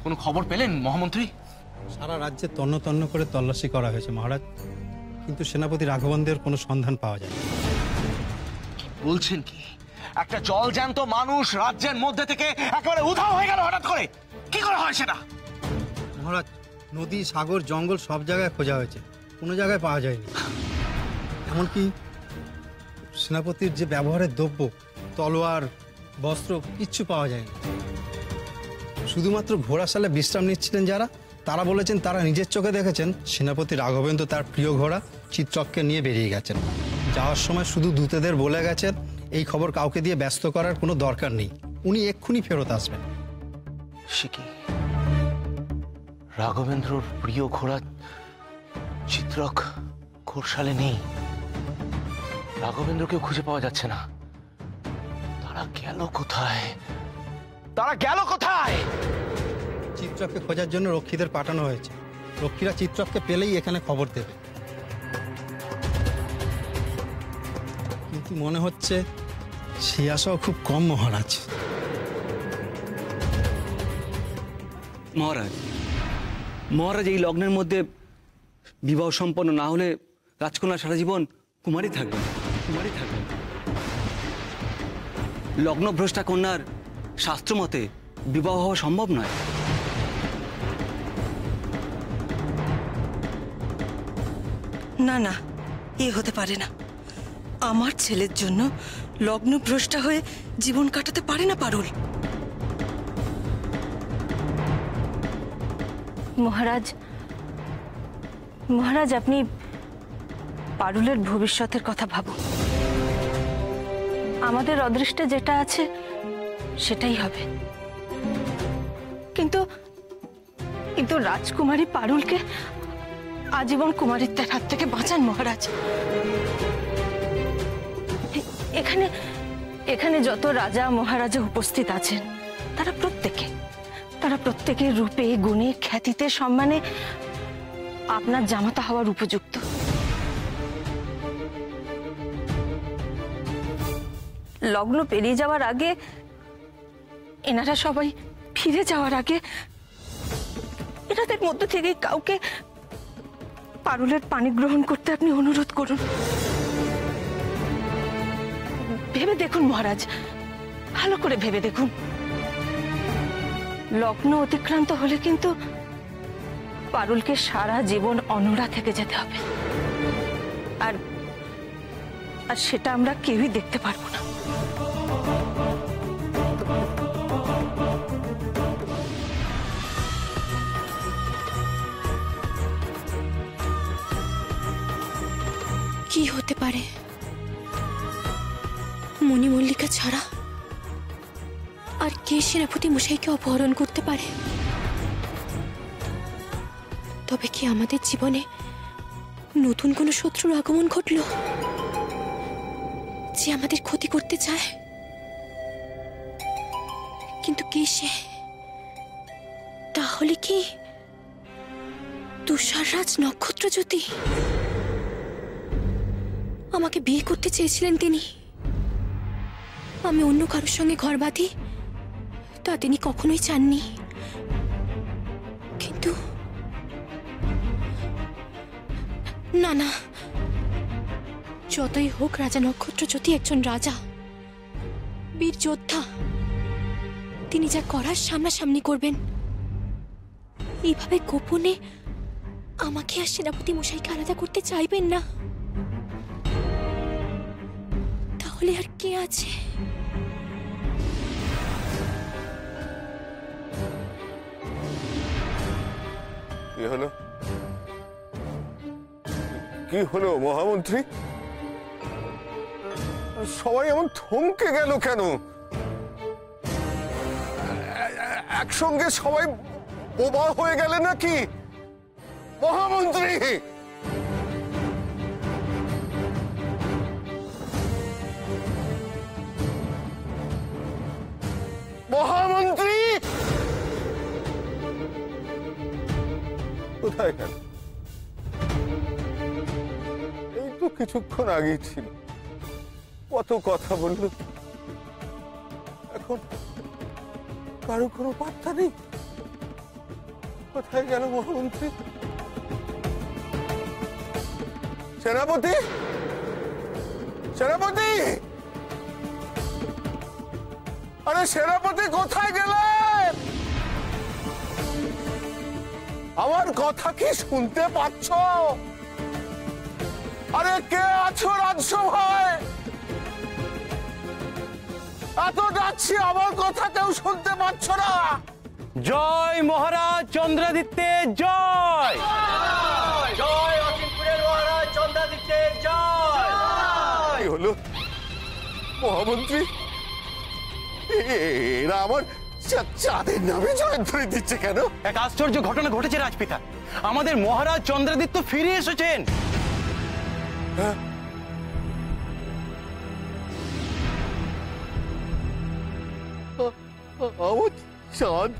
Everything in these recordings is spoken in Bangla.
কোনো খবর পেলেন মহামন্ত্রী? সারা রাজ্যে তন্ন তন্ন করে তল্লাশি করা হয়েছে মহারাজ, কিন্তু সেনাপতি রাঘবনদের কোনো সন্ধান পাওয়া যায়। কি বলছেন কি? একটা জলজ্যান্ত মানুষ রাজ্যের মধ্যে থেকে একেবারে উধাও হয়ে গেল হঠাৎ করে, কি করে হয় সেটা? মহারাজ, নদী, সাগর, জঙ্গল সব জায়গায় খোঁজা হয়েছে, কোনো জায়গায় পাওয়া যায়নি। এমনকি সেনাপতির যে ব্যবহারের দ্রব্য, তলোয়ার, বস্ত্র, কিচ্ছু পাওয়া যায়নি। শুধুমাত্র ঘোড়াশালে বিশ্রাম নিচ্ছিলেন যারা, তারা বলেছেন তারা নিজের চোখে দেখেছেন সেনাপতি রাঘবেন্দ্র তার প্রিয় ঘোড়া চিত্রককে নিয়ে বেরিয়ে গেছেন। যাওয়ার সময় শুধু দূতেদের বলে গেছেন এই খবর কাউকে দিয়ে ব্যস্ত করার কোনো দরকার নেই, উনি এক্ষুনি ফেরত আসবেন। সে কি রাঘবেন্দ্রর প্রিয় ঘোড়া চিত্রক ঘোড়শালে নেই? রাঘবেন্দ্রকেও খুঁজে পাওয়া যাচ্ছে না। তারা গেল কোথায়? তারা গেল কোথায়? চিত্রককে খোঁজার জন্য রক্ষীদের পাঠানো হয়েছে। রক্ষীরা চিত্রককে পেলেই এখানে খবর দেবে। কিন্তু মনে হচ্ছে সে আশাও খুব কম মহারাজ। মহারাজ এই লগ্নের মধ্যে বিবাহ সম্পন্ন না হলে রাজকন্যা সারা জীবন কুমারী থাকবেন। লগ্নভ্রষ্টা কন্যার শাস্ত্র মতে বিবাহ হওয়া সম্ভব নয়। না না, এ হতে পারে না। আমার ছেলের জন্য লগ্নভ্রষ্টা হয়ে জীবন কাটাতে পারে না পারুল। মহারাজ আপনি পারুলের ভবিষ্যতের কথা ভাবুন। আমাদের অদৃষ্টে যেটা আছে সেটাই হবে। কিন্তু রাজকুমারী পারুলকে আজীবন কুমারিত্বের হাত থেকে বাঁচান মহারাজ। এখানে যত রাজা মহারাজা উপস্থিত আছেন তারা প্রত্যেকের রূপে, গুণে, খ্যাতিতে, সম্মানে আপনার জামাতা হওয়ার উপযুক্ত। লগ্ন পেরিয়ে যাওয়ার আগে, এনারা সবাই ফিরে যাওয়ার আগে এনাদের মধ্য থেকে কাউকে পারুলের পানি গ্রহণ করতে আপনি অনুরোধ করুন। ভেবে দেখুন মহারাজ, ভালো করে ভেবে দেখুন। লগ্ন অতিক্রান্ত হলে কিন্তু পারুলকে সারা জীবন অনড়া থেকে যেতে হবে, আর সেটা আমরা কেউই দেখতে পারবো না। কি হতে পারে? মণিমল্লিকা ছাড়া আর কে সেনাপতি মশাইকে অপহরণ করতে পারে? তবে কি আমাদের জীবনে নতুন কোনো শত্রুর আগমন ঘটল যে আমাদের ক্ষতি করতে চায়? কিন্তু কে সে? তাহলে কি তুষাররাজ নক্ষত্রজ্যোতি? আমাকে বিয়ে করতে চেয়েছিলেন তিনি। আমি অন্য কারোর সঙ্গে ঘর বাঁধি তা তিনি কখনোই চাননি। কিন্তু না না, যতই হোক রাজা নক্ষত্রজ্যোতি একজন রাজা, বীর যোদ্ধা। তিনি যা করার সামনাসামনি করবেন। এইভাবে গোপনে আমাকে আর সেনাপতি মশাইকে আলাদা করতে চাইবেন না। তাহলে আর কে আছে? কি হলো মহামন্ত্রী? সবাই এমন থমকে গেল কেন? একসঙ্গে সবাই বোবা হয়ে গেলে নাকি মহামন্ত্রী? মহামন্ত্রী কোথায় গেল? এই তো কিছুক্ষণ আগেই ছিল, কত কথা বলল, এখন কারো কোনো বার্তা নেই। কোথায় গেল মহামন্ত্রী? সেনাপতি, সেনাপতি, আরে সেনাপতি কোথায় গেলেন? আমার কথা কি শুনতে পাচ্ছ? আরে কে আছো রাজসভায়? এত ডাকছি, আমার কথা কেউ শুনতে পাচ্ছ না? জয় মহারাজ চন্দ্রাদিত্যের জয়! জয় অচিনপুরের মহারাজ চন্দ্রাদিত্যের জয়! কি হলো মহামন্ত্রী? এরা আমার চাঁদের নামে জয়ধ্বনি দিচ্ছে কেন? এক আশ্চর্য ঘটনা ঘটেছে রাজপিতা। আমাদের মহারাজ চন্দ্রাদিত্য ফিরে এসেছেন। আমার চাঁদ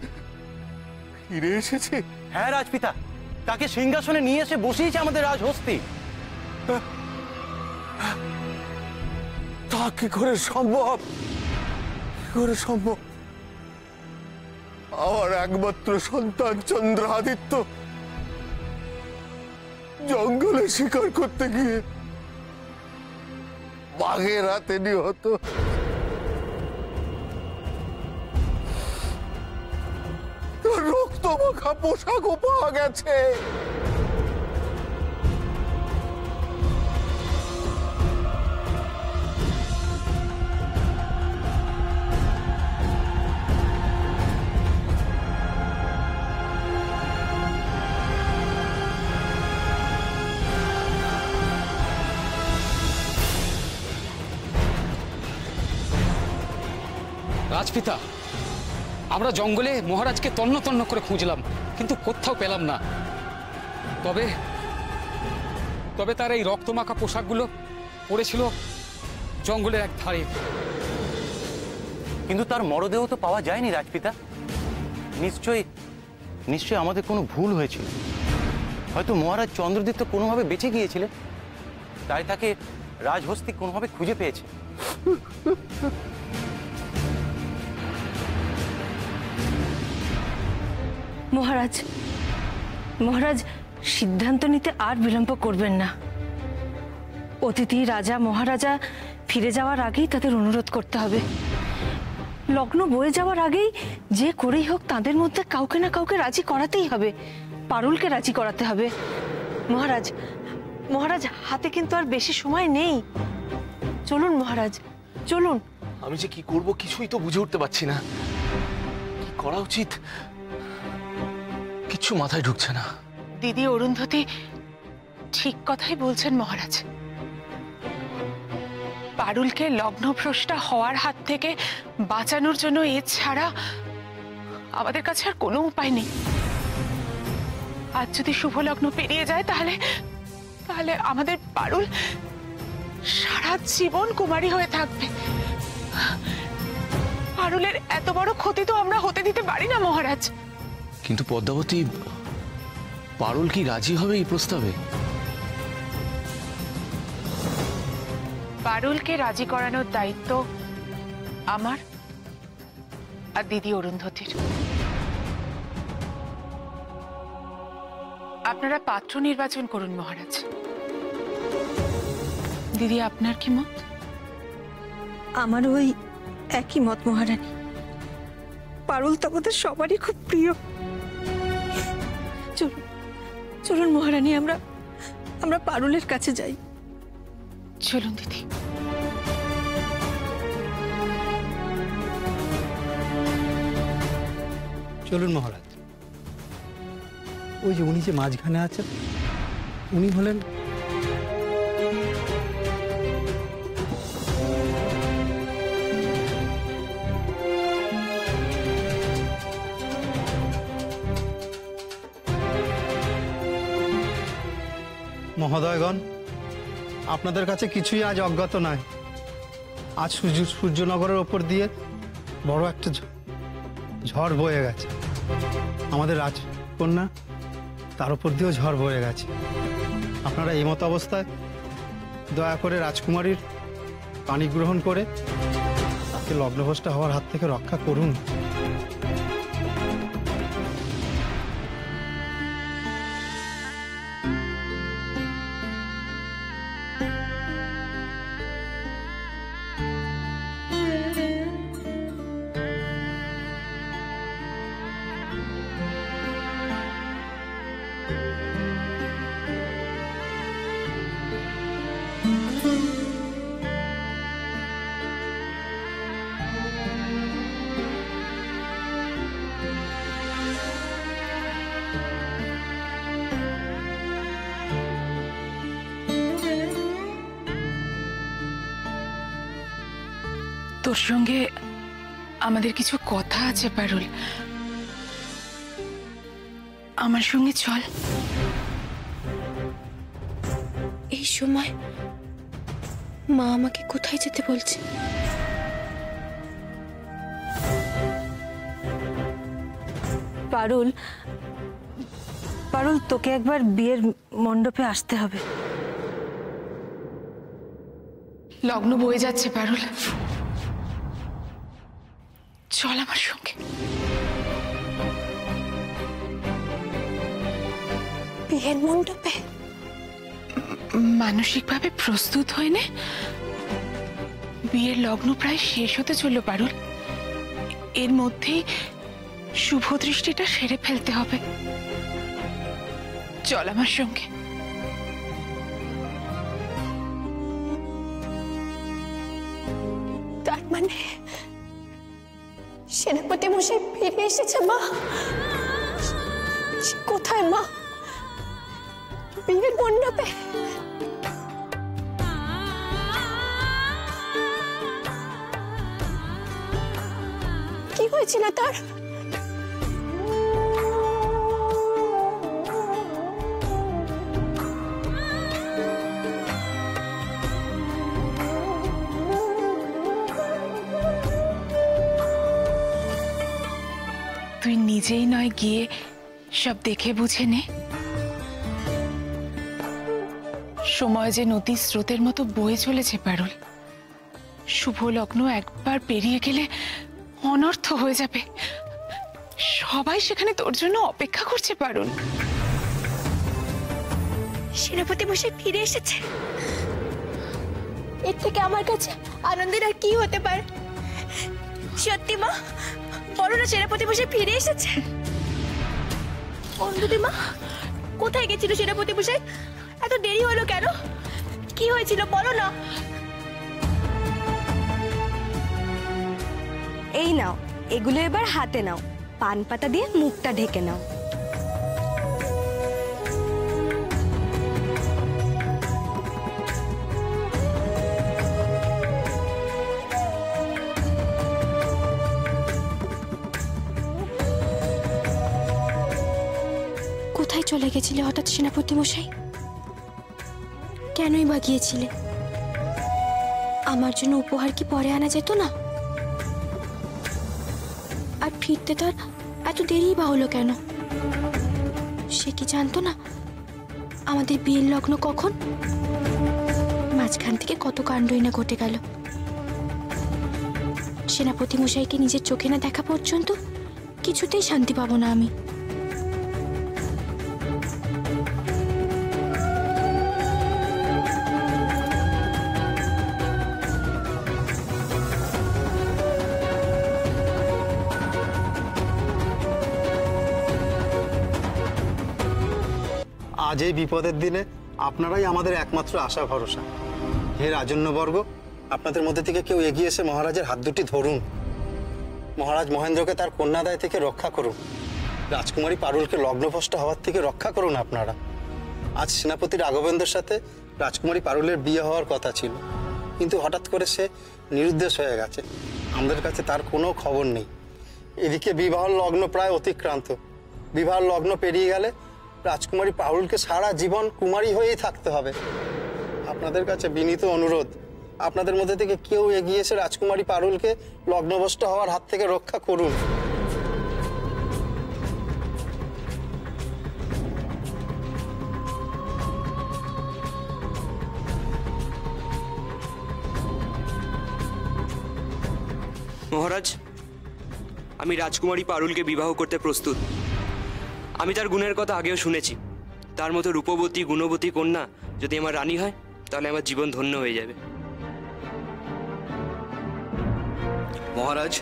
ফিরে এসেছে? হ্যাঁ রাজপিতা, তাকে সিংহাসনে নিয়ে এসে বসিয়েছে আমাদের রাজহস্তি। তা কি করে সম্ভব? কি করে সম্ভব? আমার একমাত্র সন্তান চন্দ্রাদিত্য জঙ্গলে শিকার করতে গিয়ে বাঘের হাতে নিহত। রক্ত মাখা পোশাকও পাওয়া গেছে। রাজপিতা, আমরা জঙ্গলে মহারাজকে তন্ন তন্ন করে খুঁজলাম, কিন্তু কোথাও পেলাম না। তবে তবে তার এই রক্তমাখা পোশাকগুলো পড়েছিল জঙ্গলের এক ধারে। কিন্তু তার মরদেহ তো পাওয়া যায়নি রাজপিতা। নিশ্চয়ই নিশ্চয়ই আমাদের কোনো ভুল হয়েছিল। হয়তো মহারাজ চন্দ্রদিত্য কোনোভাবে বেঁচে গিয়েছিলেন, তাই তাকে রাজহস্তি কোনোভাবে খুঁজে পেয়েছে। মহারাজ, মহারাজ সিদ্ধান্ত নিতে আর বিলম্ব করবেন না। অতিথি রাজা মহারাজা ফিরে যাওয়ার আগেই তাদের অনুরোধ করতে হবে। লগ্ন বয়ে যাওয়ার আগেই যে করেই হোক তাদের মধ্যে কাউকে না কাউকে রাজি করাতেই হবে। পারুলকে রাজি করাতে হবে। মহারাজ, মহারাজ হাতে কিন্তু আর বেশি সময় নেই। চলুন মহারাজ, চলুন। আমি যে কি করব কিছুই তো বুঝে উঠতে পারছি না। কি করা উচিত কিছু মাথায় ঢুকছে না। দিদি অরুন্ধতী ঠিক কথাই বলছেন মহারাজ। পারুলকে লগ্নভ্রষ্টা হওয়ার হাত থেকে বাঁচানোর জন্য এছাড়া আমাদের কাছে আর কোনো উপায় নেই। আজ যদি শুভ লগ্ন পেরিয়ে যায় তাহলে তাহলে আমাদের পারুল সারা জীবন কুমারী হয়ে থাকবে। পারুলের এত বড় ক্ষতি তো আমরা হতে দিতে পারি না মহারাজ। কিন্তু পদ্মাবতী, পারুল কি রাজি হবে এই প্রস্তাবে? পারুলকে রাজি করানোর দায়িত্ব আমার আর দিদি অরুন্ধতীর। আপনারা পাত্র নির্বাচন করুন মহারাজ। দিদি আপনার কি মত? আমারও ওই একই মত মহারানী। পারুল তো আমাদের সবারই খুব প্রিয়। চলুন, চলুন মহারানী, আমরা পারুলের কাছে যাই। চলুন দিদি। চলুন মহারাজ। ওই যে উনি যে মাঝখানে আছেন, উনি হলেন মহোদয়গণ। আপনাদের কাছে কিছুই আজ অজ্ঞাত নয়। আজ সূর্যনগরের ওপর দিয়ে বড় একটা ঝড় বয়ে গেছে। আমাদের রাজকন্যা, তার উপর দিয়েও ঝড় বয়ে গেছে। আপনারা এই মতো অবস্থায় দয়া করে রাজকুমারীর পানি গ্রহণ করে তাকে লগ্নভ্রষ্টা হওয়ার হাত থেকে রক্ষা করুন। তোর সঙ্গে আমাদের কিছু কথা আছে পারুল, আমার সঙ্গে চল। এই সময় মা আমাকে কোথায় যেতে বলছে? পারুল, পারুল তোকে একবার বিয়ের মণ্ডপে আসতে হবে। লগ্ন বয়ে যাচ্ছে পারুল, চল আমার সঙ্গে। বিয়ের মণ্ডপে? মানসিকভাবে প্রস্তুত হয়ে নে, বিয়ের লগ্ন প্রায় শেষ হতে চলল পারুল। এর মধ্যেই শুভ দৃষ্টিটা সেরে ফেলতে হবে। চল আমার সঙ্গে। তার মানে সেনাপতি মশাই ফিরে এসেছে? মা কোথায়? মা বিয়ের মণ্ডপে? কি হয়েছিল তার? তুই নিজেই নয় গিয়ে সব দেখে বুঝে নে। সময় যে নদীর স্রোতের মতো বয়ে চলেছে পারুল, শুভ লগ্ন একবার পেরিয়ে গেলে অনর্থ হয়ে যাবে। সবাই সেখানে তোর জন্য অপেক্ষা করছে পারুল। সেনাপতি মশাই ফিরে এসেছে, এর থেকে আমার কাছে আনন্দের আর কি হতে পারে? সত্যি মা, বলো না সেনাপতি মশাই ফিরে এসেছে। অন্ধতি মা, কোথায় গেছিল সেনাপতি মশাই? এত দেরি হলো কেন? কি হয়েছিল বলো না। এই নাও, এগুলো এবার হাতে নাও, পান পাতা দিয়ে মুখটা ঢেকে নাও। কোথায় চলে গেছিলে হঠাৎ সেনাপতি মশাই? কেনই বা গিয়েছিলে? আমার জন্য উপহার কি পরে আনা যেত না? আর ফিরতে তার এত দেরি বা হলো কেন? সে কি জানতো না আমাদের বিয়ের লগ্ন কখন? মাঝখান থেকে কত কাণ্ডই না ঘটে গেল। সেনাপতি মশাইকে নিজের চোখে না দেখা পর্যন্ত কিছুতেই শান্তি পাবো না আমি। আজ এই বিপদের দিনে আপনারাই আমাদের একমাত্র আশা ভরসা। হে রাজন্যবর্গ, আপনাদের মধ্যে থেকে কেউ এগিয়ে এসে মহারাজের হাত দুটি ধরুন। মহারাজ মহেন্দ্রকে তার কন্যাদায় থেকে রক্ষা করুন। রাজকুমারী পারুলকে লগ্নভ্রষ্ট হওয়ার থেকে রক্ষা করুন আপনারা। আজ সেনাপতির রাঘবেন্দ্রের সাথে রাজকুমারী পারুলের বিয়ে হওয়ার কথা ছিল, কিন্তু হঠাৎ করে সে নিরুদ্দেশ হয়ে গেছে। আমাদের কাছে তার কোনো খবর নেই। এদিকে বিবাহ লগ্ন প্রায় অতিক্রান্ত। বিবাহ লগ্ন পেরিয়ে গেলে রাজকুমারী পারুলকে সারা জীবন কুমারী হয়েই থাকতে হবে। আপনাদের কাছে বিনীত অনুরোধ, আপনাদের মধ্যে থেকে কেউ এগিয়ে এসে রাজকুমারী পারুলকে লগ্নভ্রষ্ট হওয়ার হাত থেকে রক্ষা করুন। মহারাজ, আমি রাজকুমারী পারুলকে বিবাহ করতে প্রস্তুত। আমি তার গুণের কথা আগেও শুনেছি। তার মতো রূপবতী গুণবতী কন্যা যদি আমার রানী হয়, তাহলে আমার জীবন ধন্য হয়ে যাবে। মহারাজ,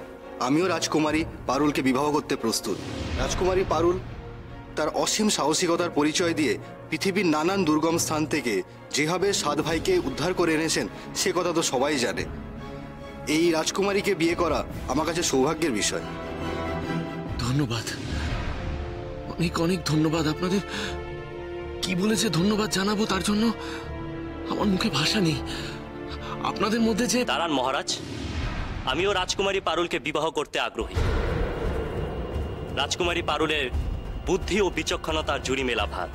আমিও রাজকুমারী পারুলকে বিবাহ করতে প্রস্তুত। রাজকুমারী পারুল তার অসীম সাহসিকতার পরিচয় দিয়ে পৃথিবীর নানান দুর্গম স্থান থেকে যেভাবে 7 ভাইকে উদ্ধার করে এনেছেন সে কথা তো সবাই জানে। এই রাজকুমারীকে বিয়ে করা আমার কাছে সৌভাগ্যের বিষয়। ধন্যবাদ, অনেক অনেক ধন্যবাদ আপনাদের। কি বলেছে ধন্যবাদ জানাবো তার জন্য আমার মুখে ভাষা নেই। আপনাদের মধ্যে যে... দাঁড়ান মহারাজ, আমিও রাজকুমারী পারুলকে বিবাহ করতে আগ্রহী। রাজকুমারী পারুলের বুদ্ধি ও বিচক্ষণতার জুড়ি মেলা ভার,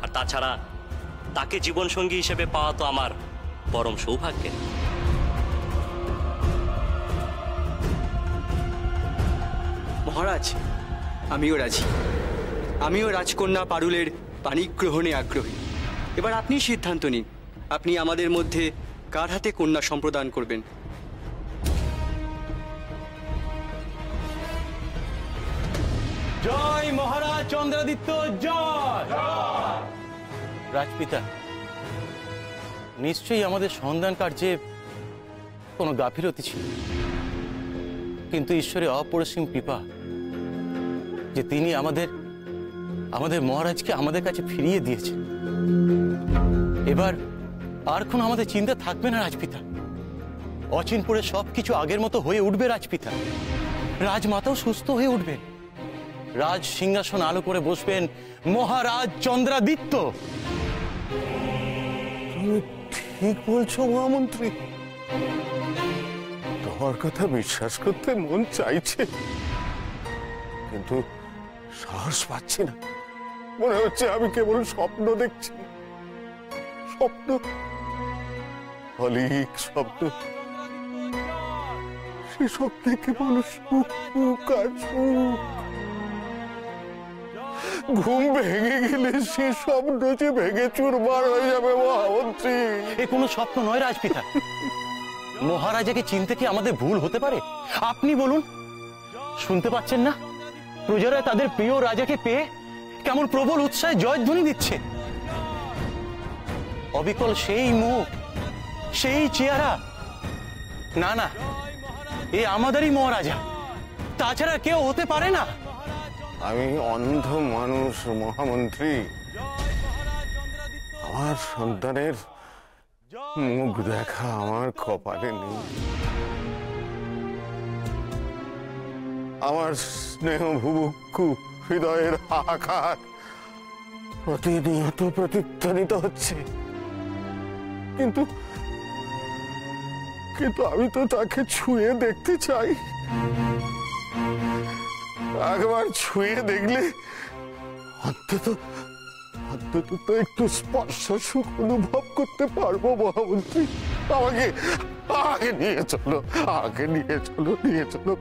আর তাছাড়া তাকে জীবনসঙ্গী হিসেবে পাওয়া তো আমার পরম সৌভাগ্যের। মহারাজ, আমিও রাজি। আমিও রাজকন্যা পারুলের পাণিগ্রহণে আগ্রহী। এবার আপনি সিদ্ধান্ত নিন, আপনি আমাদের মধ্যে কার হাতে কন্যা সম্প্রদান করবেন। জয় মহারাজ চন্দ্রাদিত্য জয়। রাজপিতা, নিশ্চয়ই আমাদের সন্ধান কার্যে কোনো গাফিলতি ছিল, কিন্তু ঈশ্বরের অপরিসীম কৃপা যে তিনি আমাদের মহারাজকে আমাদের কাছে ফিরিয়ে দিয়েছেন। এবার আর কোনো আমাদের চিন্তা থাকবে না রাজপিতা। অচিনপুরে সবকিছু আগের মতো হয়ে উঠবে রাজপিতা। রাজমাতাও সুস্থ হয়ে উঠবেন। রাজ সিংহাসন আলো করে বসবেন মহারাজ চন্দ্রাদিত্য। তুমি ঠিক বলছো মহামন্ত্রী, তোমার কথা বিশ্বাস করতে মন চাইছে, কিন্তু সাহস পাচ্ছি না। মনে হচ্ছে আমি কেবল স্বপ্ন দেখছি, স্বপ্ন, অলিক স্বপ্ন। সেসব থেকে মানুষ সুখ আর সুখ। ঘুম ভেঙে গেলে সে স্বপ্ন যে ভেঙে চুরমার হয়ে যাবে মহামন্ত্রী। এ কোনো স্বপ্ন নয় রাজপিতা। মহারাজাকে চিনতে কি আমাদের ভুল হতে পারে? আপনি বলুন, শুনতে পাচ্ছেন না প্রজারা তাদের প্রিয় রাজাকে পেয়ে কেমন প্রবল উৎসাহে জয়ধ্বনি দিচ্ছে? অবিকল সেই মুখ, সেই চেহারা। না না, এ আমাদেরই মহারাজা, তাছাড়া কেউ হতে পারে না। আমি অন্ধ মানুষ মহামন্ত্রী, আমার সন্তানের মুখ দেখা আমার কপালে নেই। আমার স্নেহ ভুবুক্ষু হৃদয়ের হাহাকার প্রতিনিয়ত প্রতিধ্বনিত হচ্ছে, কিন্তু আমি তো তাকে ছুঁয়ে দেখতে চাই। একবার ছুঁয়ে দেখলে অন্তত তো একটু স্পর্শ সুখ অনুভব করতে পারবো মহামন্ত্রী। আমাকে নিয়ে চলো, নিয়ে চলো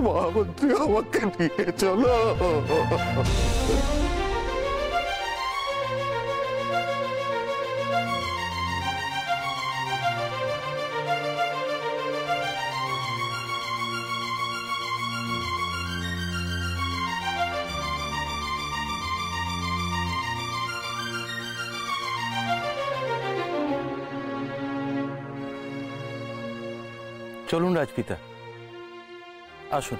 মহামন্ত্রী, আমাকে নিয়ে চলো। চলুন রাজপিতা, আসুন।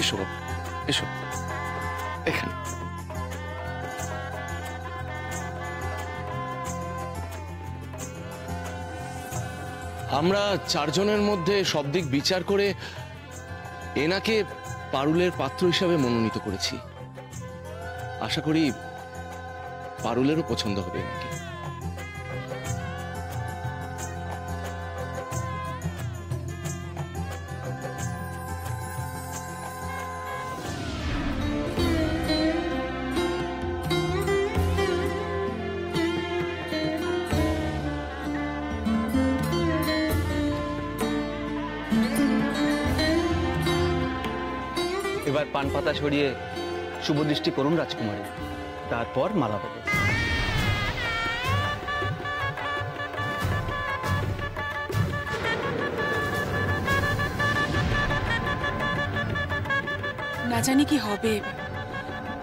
এসো এসো, এখানে। আমরা চারজনের মধ্যে সব দিক বিচার করে এনাকে পারুলের পাত্র হিসাবে মনোনীত করেছি। আশা করি পারুলেরও পছন্দ হবে এনাকে। এবার পান পাতা ছড়িয়ে শুভ দৃষ্টি করুন রাজকুমারী, তারপর মালা দেবে। না জানি কি হবে।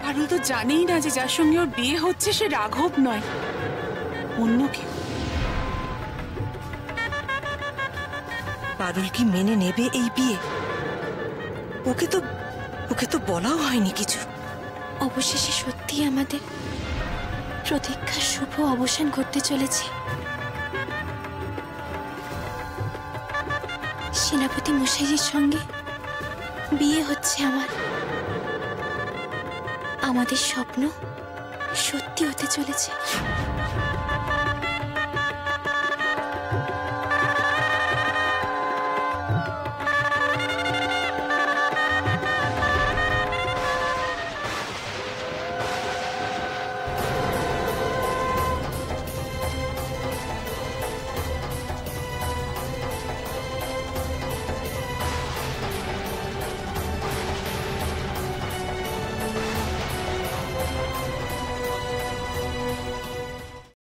পারুল তো জানেই না যে যার সঙ্গে ওর বিয়ে হচ্ছে সে রাঘব নয়, অন্য কেউ। পারুল কি মেনে নেবে এই বিয়ে? ওকে তো বলাও হয়নি কিছু। অবশেষে সত্যি আমাদের প্রতীক্ষার শুভ অবসান ঘটতে চলেছে। সেনাপতি মশাইয়ের সঙ্গে বিয়ে হচ্ছে আমার। আমাদের স্বপ্ন সত্যি হতে চলেছে।